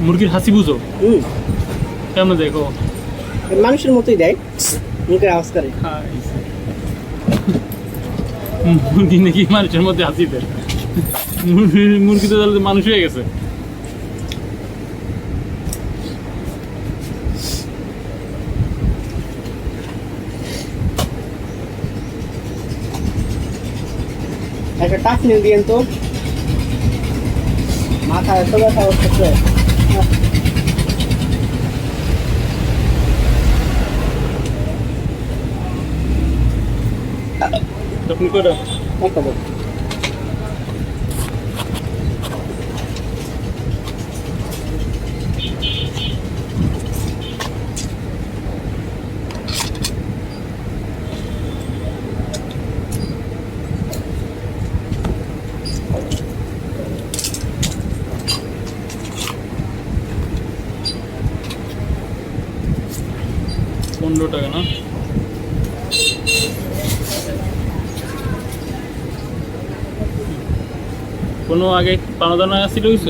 মুরগির হাসি বুঝো? কেমন দেখো? মানুষের মতোই দেয়, মুখের আওয়াজ করে। মুরগি নাকি মানুষের মধ্যে হাসি দেয়? মুরগি তো তাহলে মানুষ হয়ে গেছে। একটা টাচ নিয়ে দিয়েন তো, মাথা এত ব্যথা হচ্ছে। তখন করে 15 টাকা না? কোনো আগে পাওনা দানা ছিল কিছু?